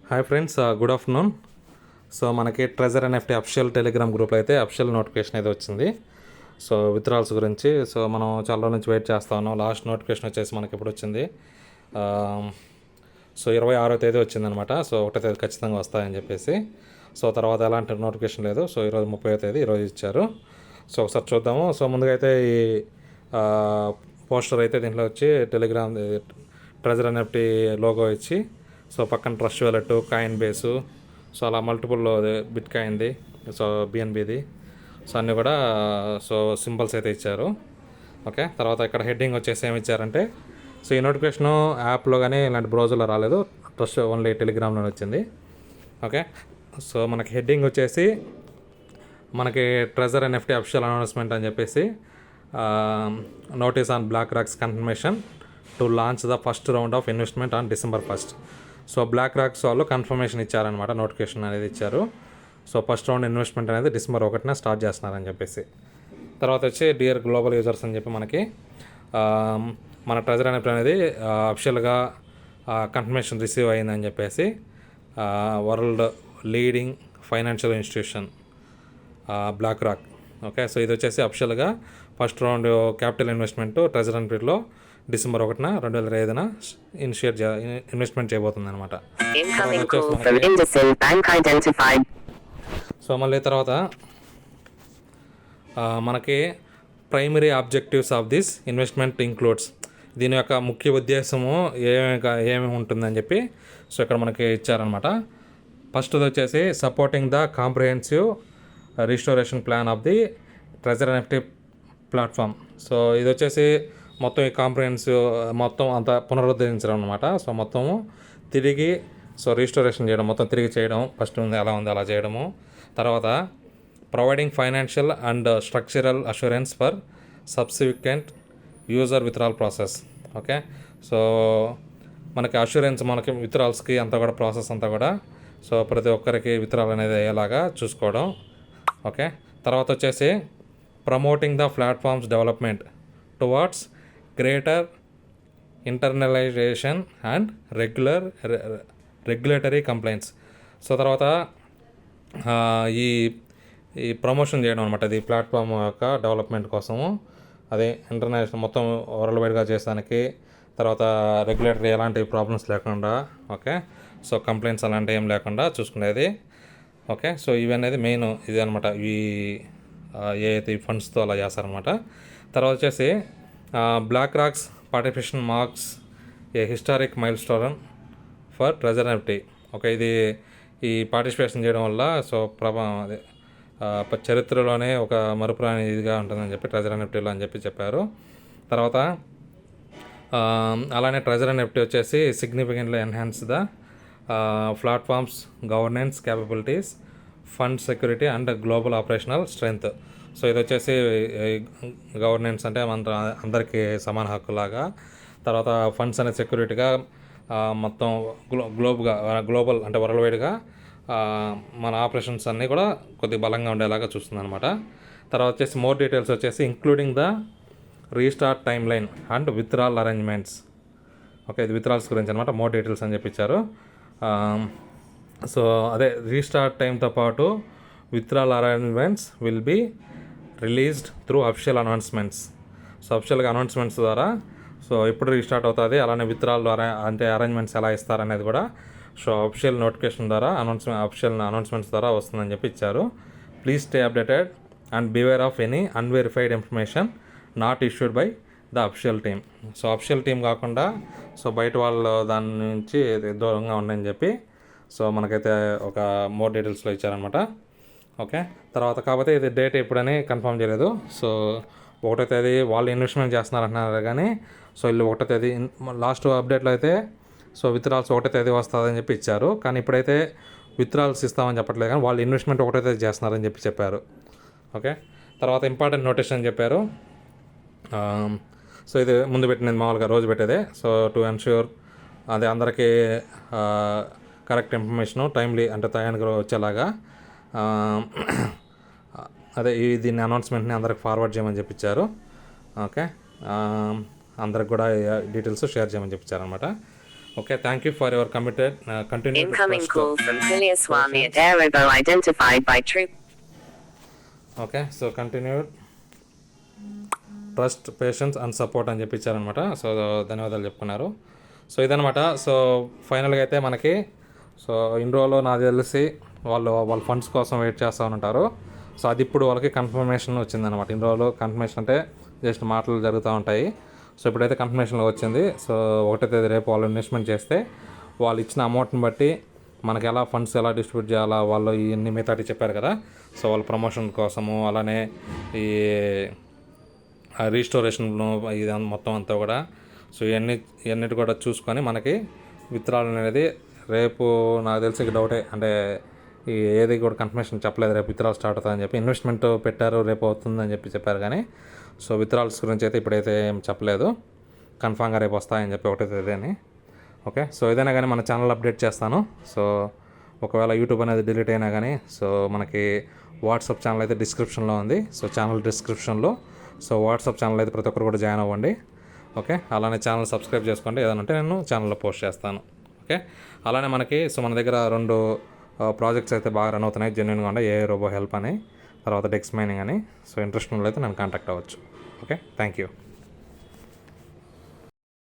Hi friends, good afternoon. So మనకి treasure NFT official Telegram గ్రూప్లో అయితే అఫిషియల్ నోటిఫికేషన్ అయితే వచ్చింది. సో విత్డ్రాల్స్ గురించి మనం చాలా రోజుల నుంచి వెయిట్ చేస్తా ఉన్నాం. లాస్ట్ నోటిఫికేషన్ వచ్చేసి మనకి ఇప్పుడు వచ్చింది. సో 26వ తేదీ వచ్చిందనమాట. సో 1వ తేదీ ఖచ్చితంగా వస్తాయని చెప్పేసి. సో తర్వాత ఎలాంటి నోటిఫికేషన్ లేదు. సో ఈరోజు 30వ తేదీ ఈరోజు ఇచ్చారు. సో ఒకసారి చూద్దాము. సో ముందుగా అయితే ఈ పోస్టర్ అయితే దీంట్లో వచ్చి టెలిగ్రామ్ ట్రెజర్ ఎన్ఎఫ్టీ లోగో ఇచ్చి, సో పక్కన trust wallet, coin base, so అలా మల్టిపుల్ బిట్ కాయిన్ది, సో బిఎన్బిది, సో అన్నీ కూడా సో సింబల్స్ అయితే ఇచ్చారు. ఓకే, తర్వాత ఇక్కడ హెడ్డింగ్ వచ్చేసి ఏమి ఇచ్చారంటే, సో ఈ నోటిఫికేషను యాప్లో కానీ ఇలాంటి బ్రౌజర్లో రాలేదు, ట్రస్ట్ ఓన్లీ టెలిగ్రామ్లో వచ్చింది. ఓకే, సో మనకి హెడ్డింగ్ వచ్చేసి మనకి ట్రెజర్ ఎన్ఎఫ్టీ అఫిషియల్ అనౌన్స్మెంట్ అని చెప్పేసి, notice on Black Rocks confirmation to launch the first round of investment on December 1st. So Black Rocks వాళ్ళు కన్ఫర్మేషన్ ఇచ్చారనమాట, నోటిఫికేషన్ అనేది ఇచ్చారు. సో ఫస్ట్ రౌండ్ ఇన్వెస్ట్మెంట్ అనేది December 1న స్టార్ట్ చేస్తున్నారని చెప్పేసి. తర్వాత వచ్చి డియర్ గ్లోబల్ యూజర్స్ అని చెప్పి మనకి మన ట్రెజర్ ఎన్ఎఫ్టీ అనేది అఫిషియల్గా కన్ఫర్మేషన్ రిసీవ్ అయిందని చెప్పేసి world leading financial institution BlackRock. Okay, so ఇది వచ్చేసి అఫిషియల్గా first round capital investment treasure ఎన్ఎఫ్టీలో December 1న 2025న ఇన్వెస్ట్మెంట్ చేయబోతుంది అనమాట. సో మళ్ళీ తర్వాత మనకి primary objectives of this investment includes, దీని యొక్క ముఖ్య ఉద్దేశము ఏమి ఉంటుందని చెప్పి సో ఇక్కడ మనకి ఇచ్చారనమాట. ఫస్ట్ వచ్చేసి supporting the comprehensive restoration plan of the treasure NFT platform. So ఇది వచ్చేసి మొత్తం ఈ కాంప్రిహెన్సివ్ మొత్తం అంతా పునరుద్ధరించడం అనమాట. సో మొత్తము తిరిగి రీస్టోరేషన్ చేయడం, మొత్తం తిరిగి చేయడం, ఫస్ట్ ఉంది ఎలా ఉంది అలా చేయడము. తర్వాత providing financial and structural assurance for subsequent user withdrawal process. Okay, so మనకి అష్యూరెన్స్, మనకి విత్డ్రాల్స్కి అంతా కూడా ప్రాసెస్ అంతా కూడా సో ప్రతి ఒక్కరికి విత్డ్రాల్ అనేది అయ్యేలాగా చూసుకోవడం. ఓకే, తర్వాత వచ్చేసి promoting the platforms development towards greater internalisation and regulatory complaints. So తర్వాత ఈ ప్రమోషన్ చేయడం అనమాట, ఇది ప్లాట్ఫామ్ యొక్క డెవలప్మెంట్ కోసము, అదే ఇంటర్నేషనల్ మొత్తం వరల్డ్ వైడ్గా చేసానికి, తర్వాత రెగ్యులేటరీ ఎలాంటి ప్రాబ్లమ్స్ లేకుండా, ఓకే, సో కంప్లైంట్స్ అలాంటివి ఏం లేకుండా చూసుకునేది. ఓకే, సో ఇవి అనేది మెయిన్ ఇది అనమాట, ఇవి ఏ అయితే ఈ ఫండ్స్తో అలా చేస్తారనమాట. తర్వాత వచ్చేసి Black Rocks participation marks a historic milestone for Treasure NFT. Okay, ఇది ఈ పార్టిసిపేషన్ చేయడం వల్ల సో అదే చరిత్రలోనే ఒక మరుపురాని ఇదిగా ఉంటుందని చెప్పి ట్రెజర్ ఎన్ఎఫ్టీలో అని చెప్పి చెప్పారు. తర్వాత అలానే ట్రెజర్ ఎన్ఎఫ్టీ వచ్చేసి significantly enhance the platforms governance capabilities, fund security and global operational strength. So ఇది వచ్చేసి గవర్నెన్స్ అంటే మన అందరికీ సమాన హక్కులాగా, తర్వాత ఫండ్స్ అనే సెక్యూరిటీగా మొత్తం గ్లోబల్ అంటే వరల్డ్ వైడ్గా మన ఆపరేషన్స్ అన్నీ కూడా కొద్దిగా బలంగా ఉండేలాగా చూస్తుంది అనమాట. తర్వాత వచ్చేసి మోర్ డీటెయిల్స్ వచ్చేసి including the restart time line and withdrawal arrangements. Okay, ఇది విత్డ్రాల్స్ గురించి అనమాట, మోర్ డీటెయిల్స్ అని చెప్పించారు. సో అదే రీస్టార్ట్ టైంతో పాటు withdrawal arrangements will be released through official announcements. So అఫిషియల్గా అనౌన్స్మెంట్స్ ద్వారా సో ఎప్పుడు రీస్టార్ట్ అవుతుంది, అలానే విత్డ్రాల్ ద్వారా అంటే అరేంజ్మెంట్స్ ఎలా ఇస్తారనేది కూడా సో అఫిషియల్ నోటిఫికేషన్ ద్వారా అఫిషియల్ అనౌన్స్మెంట్స్ ద్వారా వస్తుందని చెప్పి ఇచ్చారు. Please stay updated and beware of any unverified information not issued by the official team. So official team కాకుండా సో బయట వాళ్ళు దాని నుంచి దూరంగా ఉండని చెప్పి సో మనకైతే ఒక మోర్ డీటెయిల్స్లో ఇచ్చారనమాట. ఓకే, తర్వాత కాకపోతే ఇది డేట్ ఎప్పుడని కన్ఫర్మ్ చేయలేదు. సో 1వ తేదీ వాళ్ళు ఇన్వెస్ట్మెంట్ చేస్తున్నారంటున్నారు, కానీ సో వీళ్ళు 1వ తేదీ లాస్ట్ అప్డేట్లో అయితే సో విత్డ్రాల్స్ 1వ తేదీ వస్తుందని చెప్పి ఇచ్చారు, కానీ ఇప్పుడైతే విత్డ్రాల్స్ ఇస్తామని చెప్పట్లేదు, కానీ వాళ్ళు ఇన్వెస్ట్మెంట్ 1వ తేదీ చేస్తున్నారని చెప్పి చెప్పారు. ఓకే, తర్వాత ఇంపార్టెంట్ నోటీస్ అని చెప్పారు. సో ఇది ముందు పెట్టినది మామూలుగా రోజు పెట్టేదే. సో టు ఎన్ష్యూర్ అదే అందరికీ కరెక్ట్ ఇన్ఫర్మేషను టైమ్లీ అంటే టయానికి వచ్చేలాగా అదే దీన్ని అనౌన్స్మెంట్ని అందరికి ఫార్వర్డ్ చేయమని చెప్పించారు. ఓకే, అందరికి కూడా డీటెయిల్స్ షేర్ చేయమని చెప్పించారనమాట. Okay, thank you for your committed continued Incoming trust call from Puliaswamy at patience. Arabo identified by troop. Okay, so continued trust patience and support అని చెప్పి ఇచ్చారనమాట. సో ధన్యవాదాలు చెప్పుకున్నారు. సో ఇదనమాట. సో ఫైనల్గా అయితే మనకి సో ఇన్ని రోజులు నాకు తెలిసి వాళ్ళ ఫండ్స్ కోసం వెయిట్ చేస్తూ ఉంటారు. సో అది ఇప్పుడు వాళ్ళకి కన్ఫర్మేషన్ వచ్చిందనమాట. ఇన్ని రోజులు కన్ఫర్మేషన్ అంటే జస్ట్ మాటలు జరుగుతూ ఉంటాయి. సో ఇప్పుడైతే కన్ఫర్మేషన్లో వచ్చింది. సో 1వ తేదీ రేపు వాళ్ళు ఇన్వెస్ట్మెంట్ చేస్తే వాళ్ళు ఇచ్చిన అమౌంట్ని బట్టి మనకి ఎలా ఫండ్స్ ఎలా డిస్ట్రిబ్యూట్ చేయాలా వాళ్ళు ఇవన్నీ మిగతాటి చెప్పారు కదా. సో వాళ్ళ ప్రమోషన్ కోసము అలానే ఈ రీస్టోరేషన్ ఇది మొత్తం అంతా కూడా సో ఇవన్నిటి కూడా చూసుకొని మనకి విత్డ్రాల్ అనేది రేపు నాకు తెలిసి డౌటే, అంటే ఈ ఏది కూడా కన్ఫర్మేషన్ చెప్పలేదు రేపు విత్డ్రాల్ స్టార్ట్ అవుతుందని చెప్పి. ఇన్వెస్ట్మెంట్ పెట్టారు రేపు అవుతుందని చెప్పారు కానీ సో విత్డ్రాల్స్ గురించి అయితే ఇప్పుడైతే ఏం చెప్పలేదు. కన్ఫామ్గా రేపు వస్తాయని చెప్పి 1వ తేదీ అని. ఓకే, సో ఏదైనా కానీ మన ఛానల్ అప్డేట్ చేస్తాను. సో ఒకవేళ యూట్యూబ్ అనేది డిలీట్ అయినా కానీ సో మనకి వాట్సాప్ ఛానల్ అయితే డిస్క్రిప్షన్లో ఉంది. సో ఛానల్ డిస్క్రిప్షన్లో సో వాట్సాప్ ఛానల్ అయితే ప్రతి ఒక్కరు కూడా జాయిన్ అవ్వండి. ఓకే, అలానే ఛానల్ సబ్స్క్రైబ్ చేసుకోండి. ఏదైనా ఉంటే నేను ఛానల్లో పోస్ట్ చేస్తాను. ఓకే, అలానే మనకి సో మన దగ్గర 2 ప్రాజెక్ట్స్ అయితే బాగా రన్ అవుతున్నాయి జెన్యున్గా ఉండే AI రోబో హెల్ప్ అని, తర్వాత డెక్స్ మైనింగ్ అని. సో ఇంట్రెస్ట్ ఉన్నట్లయితే నన్ను కాంటాక్ట్ అవ్వచ్చు. Okay, thank you.